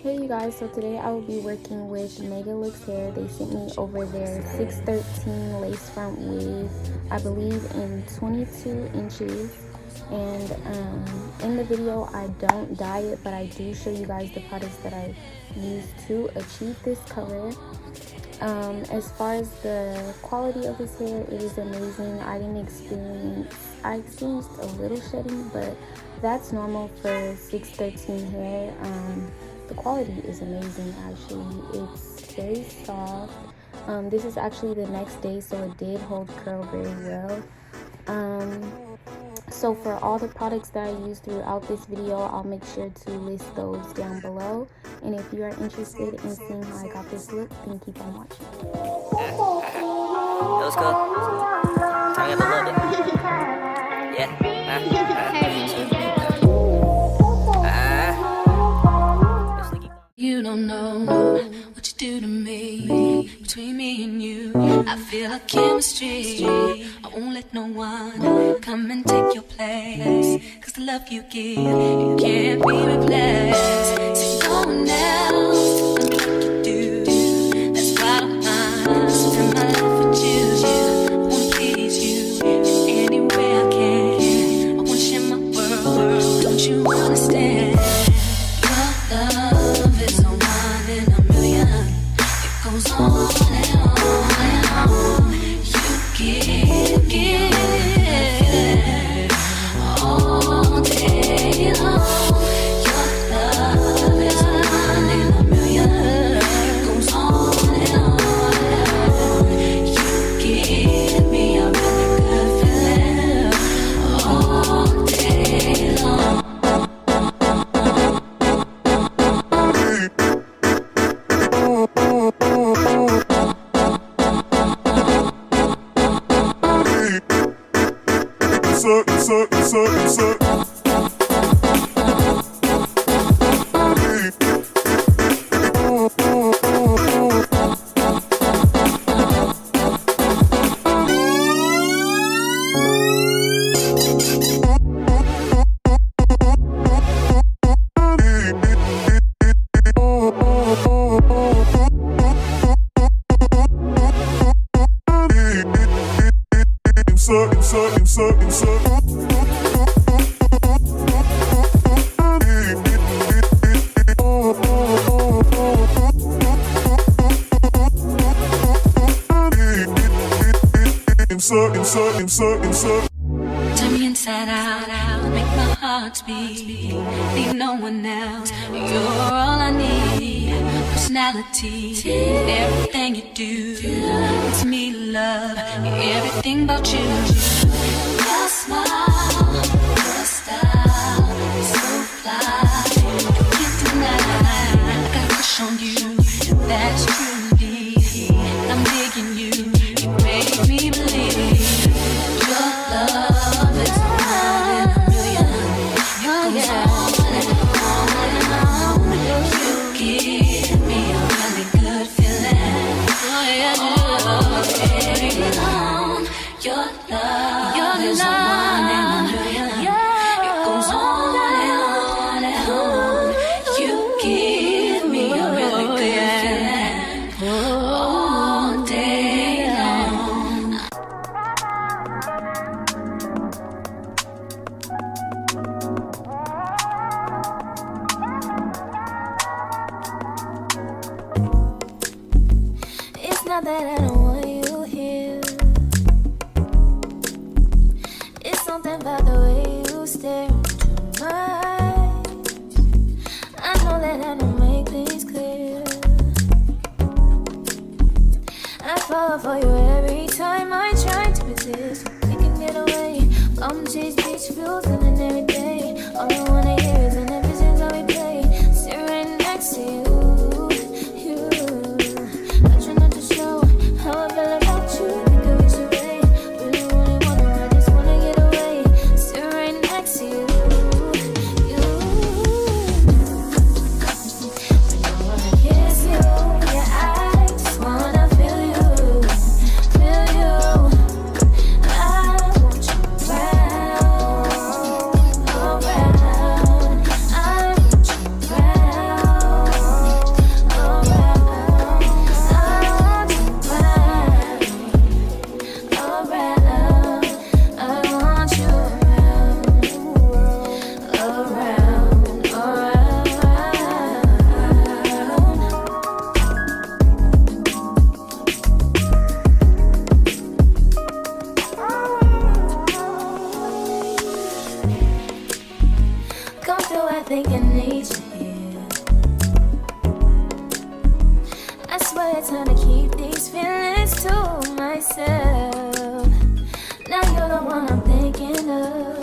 Hey you guys, so today I will be working with MEGALOOKHAIR. They sent me over their 613 lace front wig, I believe in 22 inches. And in the video I don't dye it, but I do show you guys the products that I used to achieve this color. As far as the quality of this hair, it is amazing. I experienced a little shedding, but that's normal for 613 hair. The quality is amazing actually. It's very soft. This is actually the next day, so it did hold curl very well. So for all the products that I used throughout this video, I'll make sure to list those down below. And if you are interested in seeing how I got this look, then keep on watching. That was good. Turn it up a little bit. Yeah. You don't know what you do to me. Between me and you, I feel a chemistry. I won't let no one come and take your place. Cause the love you give, it can't be replaced. See no one else like you do. That's why I'm mine. Spend my life with you. I wanna please you in any way I can. I wanna share my world. Don't you understand? Your love is a one in a million. It goes on and on and on. You give all day long. Your love is a one in a million. It goes on and on and on. You give me a really good feeling all day long. Turn me inside out, make my heart beat. Need no one else, you're all I need. Personality, everything you do, it's me love, everything about you. Your smile, your style, so fly, you can't deny. I got a crush on you, that's truly, I'm digging you, you make me believe. Your love is one in a million. It goes on and on and on. You give me a really good feeling all day long. Your love is one in a million. It goes on and on and on. You give me a really good feeling all day long. It's not that I don't want you here. It's something about the way you stare into my eyes. I know that I don't make things clear. I fall for you every time I try to resist. We can get away. Come chase beach views and then every day. All I wanna hear is an ever since I replay. Sit right next to you. I try not to show how I feel about you. Think of it away. Really wanna, I just wanna get away. Sit right next to you. I don't wanna kiss you. Yeah, I just wanna feel you. I want you around. time to keep these feelings to myself. Now you're the one I'm thinking of.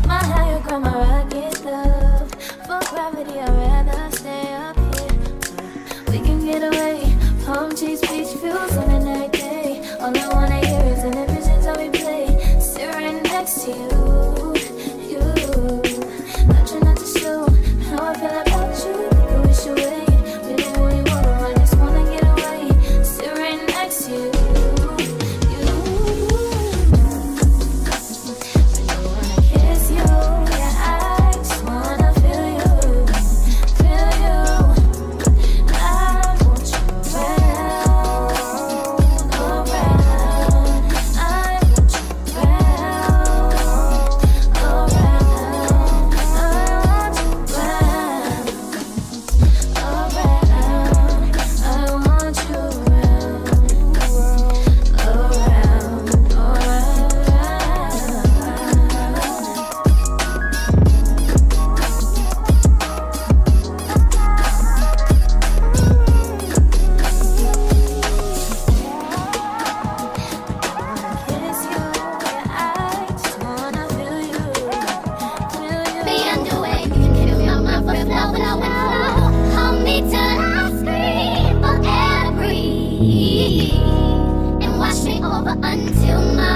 My higher ground, my rocket love. For gravity, I'd rather stay up here. We can get away. Palm trees, beach views on an every day. All I wanna hear is an visions that we play. Sit right next to you. I try not to show how I feel about you. Think I wish away. Really, really wanna, I just wanna get away. Sit right next to you. I don't wanna kiss you. Yeah, I just wanna feel you. Feel you. I want you around, around. I want you around, around. Hold me till I scream forever, and wash me over until my